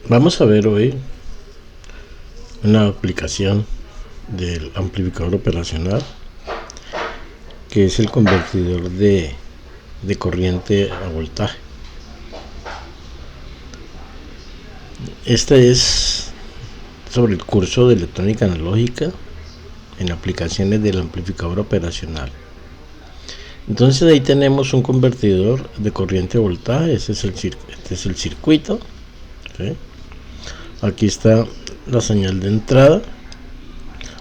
Vamos a ver hoy una aplicación del amplificador operacional, que es el convertidor de corriente a voltaje. Este es sobre el curso de electrónica analógica en aplicaciones del amplificador operacional. Entonces ahí tenemos un convertidor de corriente a voltaje. Este es el circuito, ¿sí? Aquí está la señal de entrada,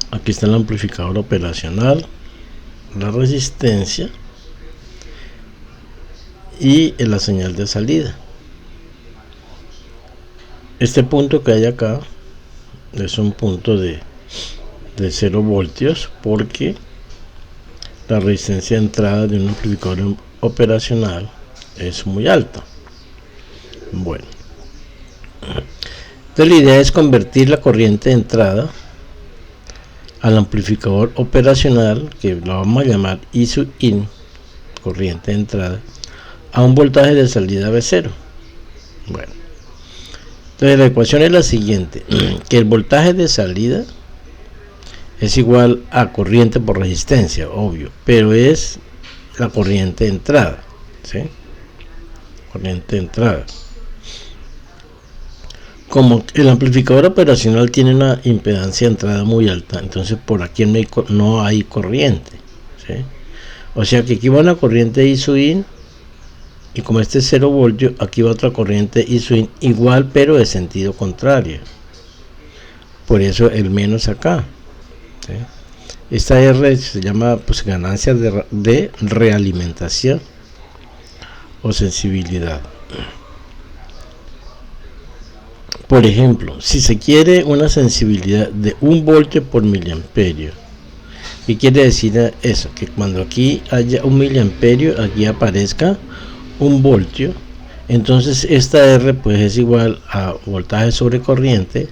aquí está el amplificador operacional, la resistencia y la señal de salida. Este punto que hay acá es un punto de 0 voltios, porque la resistencia de entrada de un amplificador operacional es muy alta. Bueno, entonces la idea es convertir la corriente de entrada al amplificador operacional, que lo vamos a llamar I sub in, corriente de entrada, a un voltaje de salida V0. Bueno, entonces la ecuación es la siguiente: que el voltaje de salida es igual a corriente por resistencia, obvio, pero es la corriente de entrada, ¿sí? Corriente de entrada. Como el amplificador operacional tiene una impedancia de entrada muy alta, entonces por aquí no hay corriente, ¿sí? O sea que aquí va una corriente I sub in, y como este es 0 voltios, aquí va otra corriente I sub in igual, pero de sentido contrario. Por eso el menos acá, ¿sí? Esta R se llama ganancia de realimentación o sensibilidad. Por ejemplo, si se quiere una sensibilidad de 1 voltio por miliamperio, ¿qué quiere decir eso? Que cuando aquí haya 1 miliamperio, aquí aparezca 1 voltio. Entonces esta R pues es igual a voltaje sobre corriente.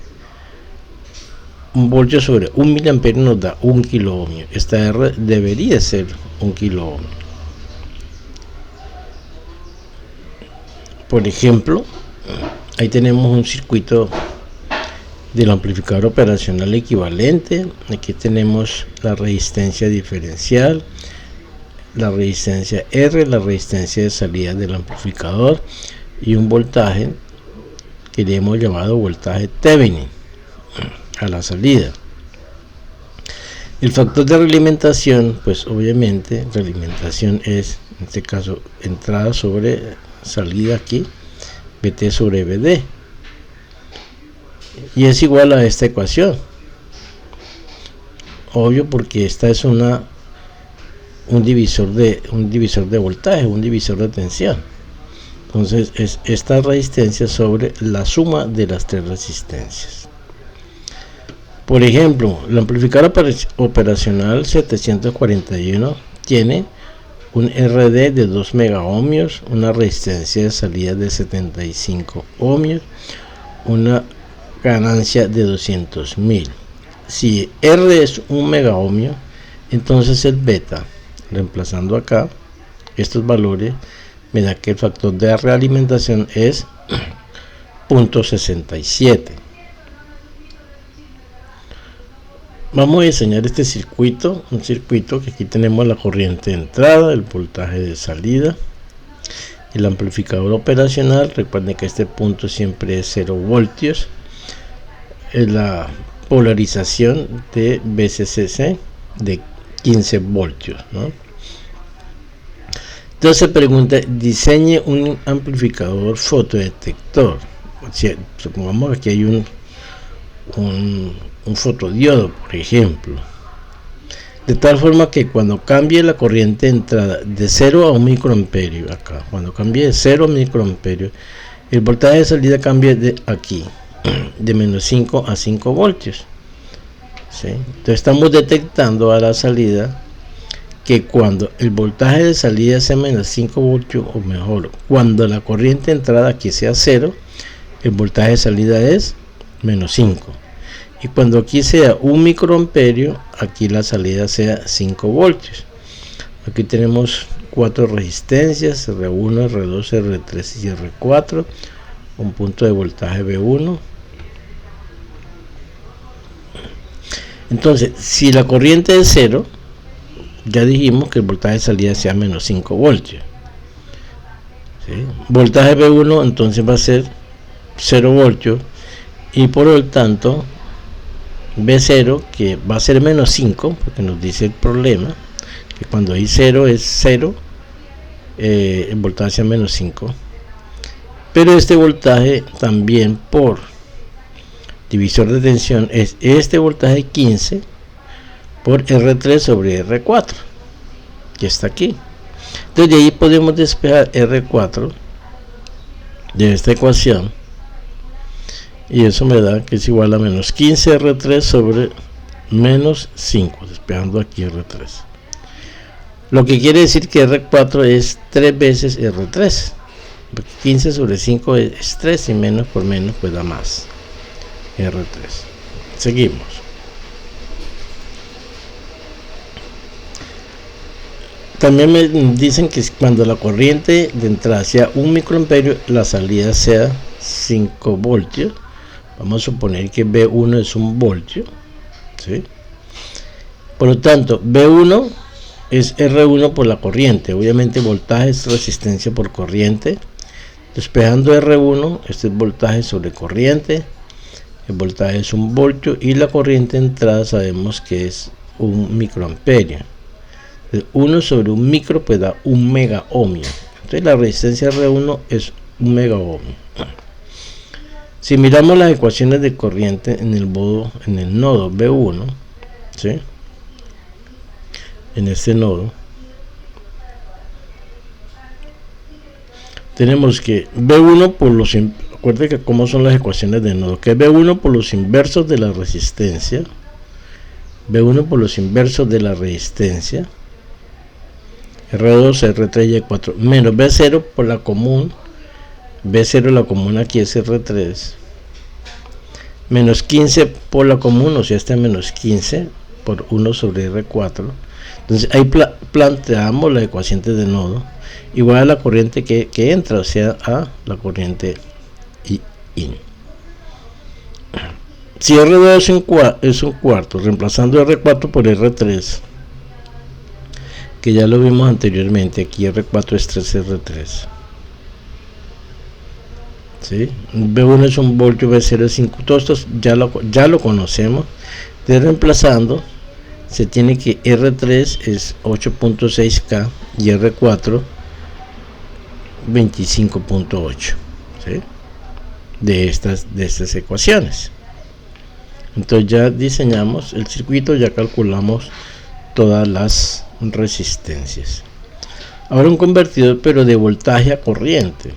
1 voltio sobre 1 miliamperio nos da 1 kilo ohmio. Esta R debería ser 1 kilo ohmio. Por ejemplo, ahí tenemos un circuito del amplificador operacional equivalente. Aquí tenemos la resistencia diferencial, la resistencia R, la resistencia de salida del amplificador, y un voltaje que le hemos llamado voltaje Thevenin a la salida. El factor de realimentación, pues obviamente realimentación es, en este caso, entrada sobre salida, aquí VT sobre VD, y es igual a esta ecuación, obvio, porque esta es un divisor de voltaje, un divisor de tensión. Entonces es esta resistencia sobre la suma de las tres resistencias. Por ejemplo, el amplificador operacional 741 tiene un RD de 2 megaohmios, una resistencia de salida de 75 ohmios, una ganancia de 200.000. Si R es 1 megaohmio, entonces el beta, reemplazando acá estos valores, me da que el factor de realimentación es 0.67. Vamos a diseñar este circuito, un circuito que aquí tenemos la corriente de entrada, el voltaje de salida, el amplificador operacional. Recuerden que este punto siempre es 0 voltios, es la polarización de VCCC de 15 voltios, ¿no? Entonces se pregunta: diseñe un amplificador fotodetector. O sea, supongamos que hay un fotodiodo, por ejemplo, de tal forma que cuando cambie la corriente de entrada de 0 a 1 microamperio, acá, cuando cambie de 0 a microamperio, el voltaje de salida cambie de aquí, de menos 5 a 5 voltios, ¿sí? Entonces estamos detectando a la salida que cuando el voltaje de salida sea menos 5 voltios, o mejor, cuando la corriente de entrada aquí sea 0, el voltaje de salida es menos 5. Y cuando aquí sea 1 microamperio, aquí la salida sea 5 voltios. Aquí tenemos 4 resistencias, R1, R2, R3 y R4. un punto de voltaje V1. Entonces, si la corriente es 0, ya dijimos que el voltaje de salida sea menos 5 voltios. ¿Sí? Voltaje V1 entonces va a ser 0 voltios, y por lo tanto V0, que va a ser menos 5, porque nos dice el problema que cuando hay 0 es 0, el voltaje sea menos 5, pero este voltaje también por divisor de tensión es este voltaje 15 por R3 sobre R4, que está aquí. Entonces de ahí podemos despejar R4 de esta ecuación, y eso me da que es igual a menos 15 R3 sobre menos 5, despejando aquí R3, lo que quiere decir que R4 es 3 veces R3, porque 15 sobre 5 es 3, y menos por menos pues da más R3. Seguimos. También me dicen que cuando la corriente de entrada sea 1 microamperio, la salida sea 5 voltios. Vamos a suponer que V1 es 1 voltio, ¿sí? Por lo tanto, V1 es R1 por la corriente. Obviamente voltaje es resistencia por corriente. Despejando R1, este es voltaje sobre corriente. El voltaje es 1 voltio y la corriente de entrada sabemos que es 1 microamperio. 1 sobre 1 micro pues da 1 mega ohmio. Entonces la resistencia R1 es 1 mega ohmio. Si miramos las ecuaciones de corriente en el nodo V1, ¿sí? En este nodo tenemos que V1 por los, recuerden que cómo son las ecuaciones de nodo, que V1 por los inversos de la resistencia, V1 por los inversos de la resistencia, R2, R3 y R4, menos V0 por la común, V0 la común aquí es R3, menos 15 por la común, o sea, este menos 15 por 1 sobre R4. Entonces ahí planteamos las ecuaciones de nodo igual a la corriente que entra, o sea, a la corriente in. Si R2 es un cuarto, reemplazando R4 por R3, que ya lo vimos anteriormente, aquí R4 es 3R3, ¿sí? V1 es 1 voltio, V0 es 5, todos estos ya lo conocemos. De reemplazando, se tiene que R3 es 8.6K y R4 25.8, ¿sí? de estas ecuaciones. Entonces ya diseñamos el circuito, ya calculamos todas las resistencias. Ahora un convertidor, pero de voltaje a corriente.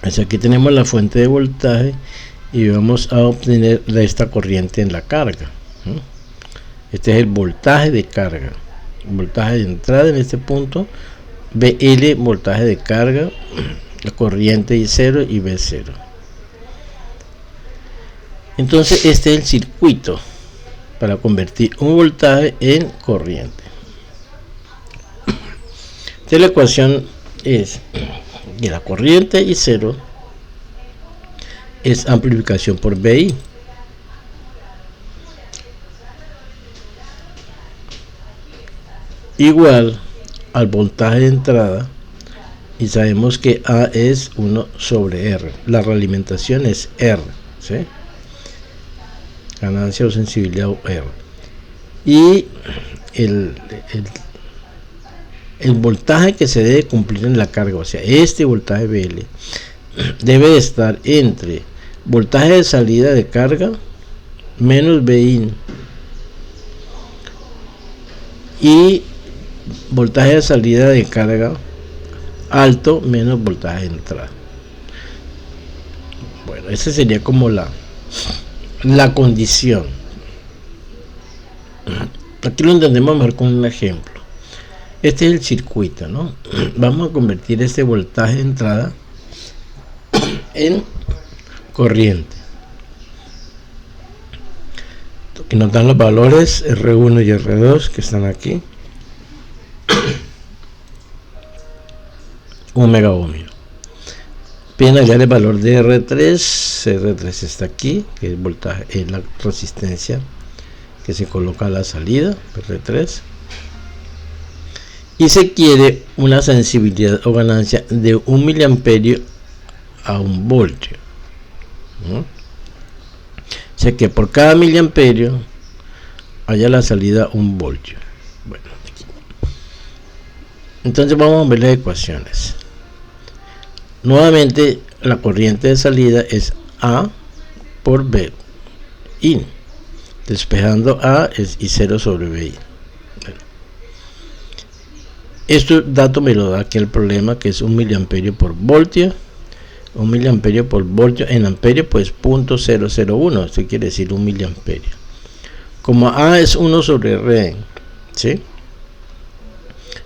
Así aquí tenemos la fuente de voltaje y vamos a obtener esta corriente en la carga. Este es el voltaje de carga, voltaje de entrada en este punto, VL voltaje de carga, la corriente I0 y V0. Entonces este es el circuito para convertir un voltaje en corriente. Entonces la ecuación es que la corriente I0 es amplificación por VI. Igual al voltaje de entrada, y sabemos que A es 1 sobre R. La realimentación es R, ¿sí? Ganancia o sensibilidad R. Y el voltaje que se debe cumplir en la carga, o sea, este voltaje VL, debe estar entre voltaje de salida de carga menos VIN y voltaje de salida de carga alto menos voltaje de entrada. Bueno, esa sería como la condición. Aquí lo entendemos mejor con un ejemplo. Este es el circuito, ¿no? Vamos a convertir este voltaje de entrada en corriente. Aquí nos dan los valores R1 y R2 que están aquí. 1 mega ohmio. Pueden hallar el valor de R3. R3 está aquí, que es voltaje, es la resistencia que se coloca a la salida, R3. Y se quiere una sensibilidad o ganancia de 1 miliamperio a 1 voltio, ¿no? O sea que por cada miliamperio haya la salida 1 voltio. Bueno, aquí. Entonces vamos a ver las ecuaciones. Nuevamente la corriente de salida es A por B in. Despejando A es I0 sobre BI. Bueno. Este dato me lo da aquí el problema, que es 1 miliamperio por voltio. 1 miliamperio por voltio en amperio, pues 0.001. Esto quiere decir 1 miliamperio. Como A es 1 sobre R, ¿sí?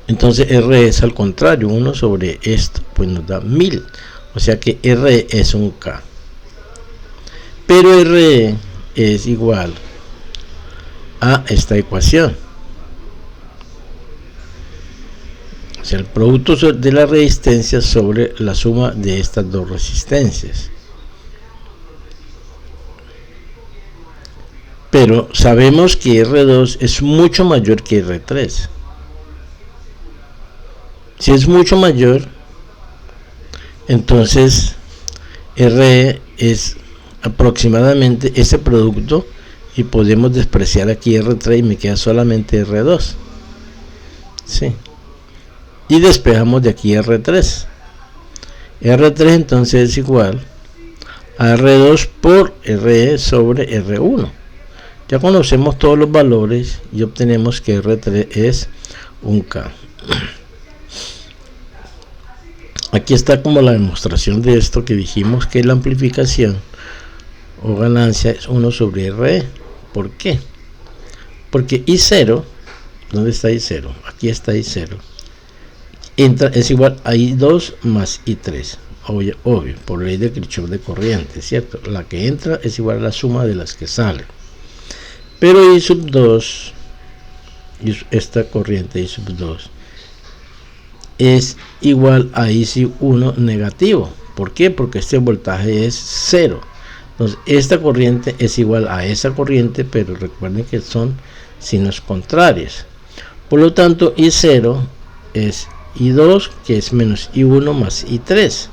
Entonces R es al contrario, 1 sobre esto, pues nos da 1000. O sea que R es un K. Pero R es igual a esta ecuación. O sea, el producto de la resistencia sobre la suma de estas dos resistencias. Pero sabemos que R2 es mucho mayor que R3. Si es mucho mayor, entonces RE es aproximadamente ese producto, y podemos despreciar aquí R3 y me queda solamente R2. ¿Sí? Y despejamos de aquí R3. R3 entonces es igual a R2 por RE sobre R1. Ya conocemos todos los valores y obtenemos que R3 es un K. Aquí está como la demostración de esto que dijimos, que la amplificación o ganancia es 1 sobre RE. ¿Por qué? Porque I0, ¿dónde está I0? Aquí está I0. Es igual a I2 más I3. Obvio, por ley de Kirchhoff de corriente, ¿cierto? La que entra es igual a la suma de las que salen. Pero I sub 2, esta corriente I sub 2, es igual a I sub 1 negativo. ¿Por qué? Porque este voltaje es 0. Entonces esta corriente es igual a esa corriente, pero recuerden que son signos contrarios. Por lo tanto, I0 es I2, que es menos I1 más I3.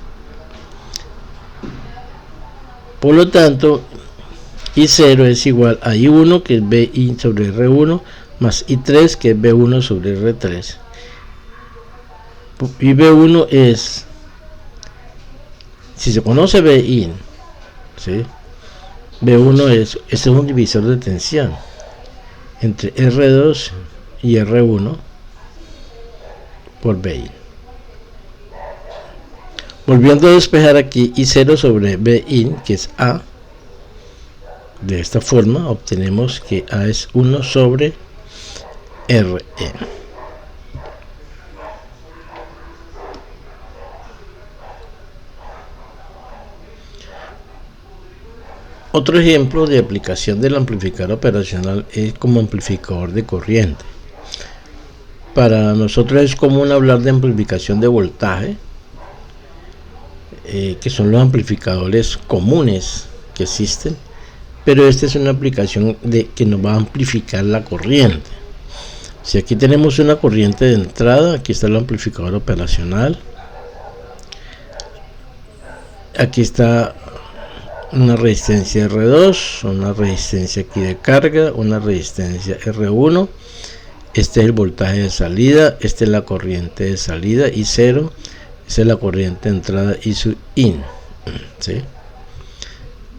Por lo tanto, I0 es igual a I1, que es BI sobre R1, más I3, que es B1 sobre R3. Y B1 es, si se conoce BI, ¿sí? B1 es un divisor de tensión entre R2 y R1 por BI. Volviendo a despejar aquí I0 sobre BI, que es A, de esta forma obtenemos que A es 1 sobre RE. Otro ejemplo de aplicación del amplificador operacional es como amplificador de corriente. Para nosotros es común hablar de amplificación de voltaje, que son los amplificadores comunes que existen, pero esta es una aplicación que nos va a amplificar la corriente. Si aquí tenemos una corriente de entrada, aquí está el amplificador operacional, aquí está una resistencia R2, una resistencia aquí de carga, una resistencia R1, este es el voltaje de salida, esta es la corriente de salida I0, esta es la corriente de entrada I sub in, ¿sí?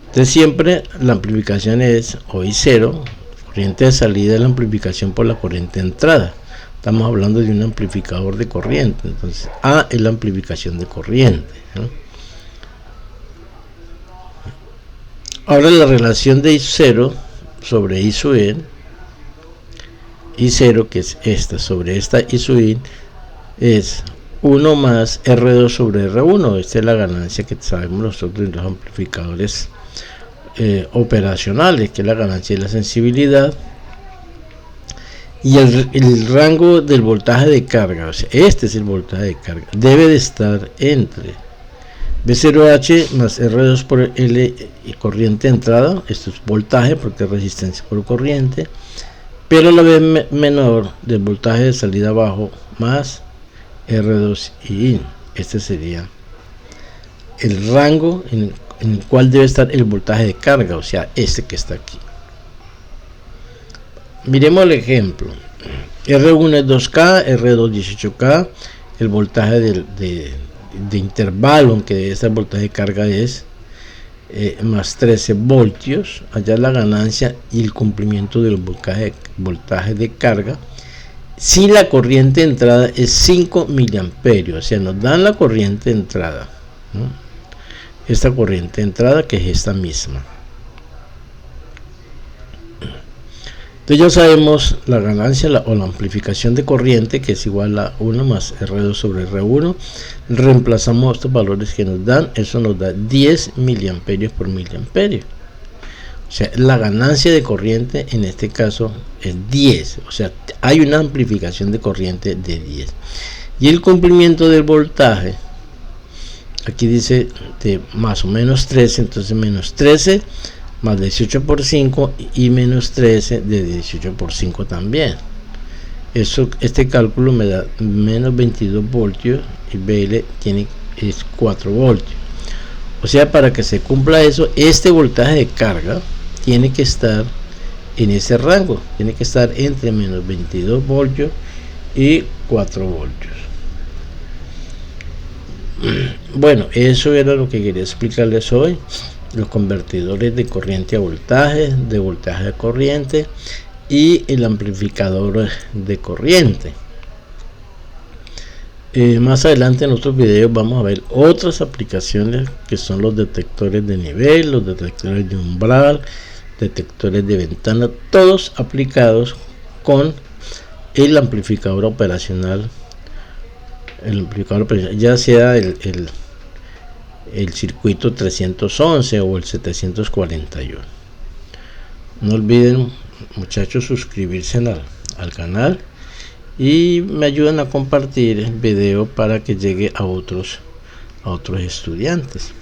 Entonces siempre la amplificación es o I0, corriente de salida, es la amplificación por la corriente de entrada. Estamos hablando de un amplificador de corriente, entonces A es la amplificación de corriente, ¿no? Ahora la relación de I0 sobre I sub in, I0, que es esta sobre esta I sub in, es 1 más R2 sobre R1. Esta es la ganancia que sabemos nosotros en los amplificadores operacionales, que es la ganancia de la sensibilidad. Y el rango del voltaje de carga, o sea, este es el voltaje de carga, debe de estar entre V0H más R2 por L y corriente de entrada, esto es voltaje porque es resistencia por corriente, pero la V menor del voltaje de salida abajo más R2 y IN. Este sería el rango en el cual debe estar el voltaje de carga, o sea, este que está aquí. Miremos el ejemplo. R1 es 2K, R2 18K, el voltaje de intervalo en que debe estar el voltaje de carga es más 13 voltios. Allá la ganancia y el cumplimiento del voltaje de carga. Si la corriente de entrada es 5 miliamperios, o sea, nos dan la corriente de entrada, ¿no? Esta corriente de entrada que es esta misma. Entonces ya sabemos la ganancia o la amplificación de corriente, que es igual a 1 más R2 sobre R1. Reemplazamos estos valores que nos dan, eso nos da 10 miliamperios por miliamperio. O sea, la ganancia de corriente en este caso es 10, o sea, hay una amplificación de corriente de 10. Y el cumplimiento del voltaje, aquí dice de más o menos 13, entonces menos 13 más 18 por 5 y menos 13 de 18 por 5 también. Este cálculo me da menos 22 voltios y BL es 4 voltios. O sea, para que se cumpla eso, este voltaje de carga tiene que estar en ese rango, tiene que estar entre menos 22 voltios y 4 voltios. Bueno, eso era lo que quería explicarles hoy. Los convertidores de corriente a voltaje, de voltaje a corriente y el amplificador de corriente. Más adelante en otros videos vamos a ver otras aplicaciones que son los detectores de nivel, los detectores de umbral, detectores de ventana, todos aplicados con el amplificador operacional, ya sea el circuito 311 o el 741. No olviden, muchachos, suscribirse al canal y me ayudan a compartir el video para que llegue a otros estudiantes.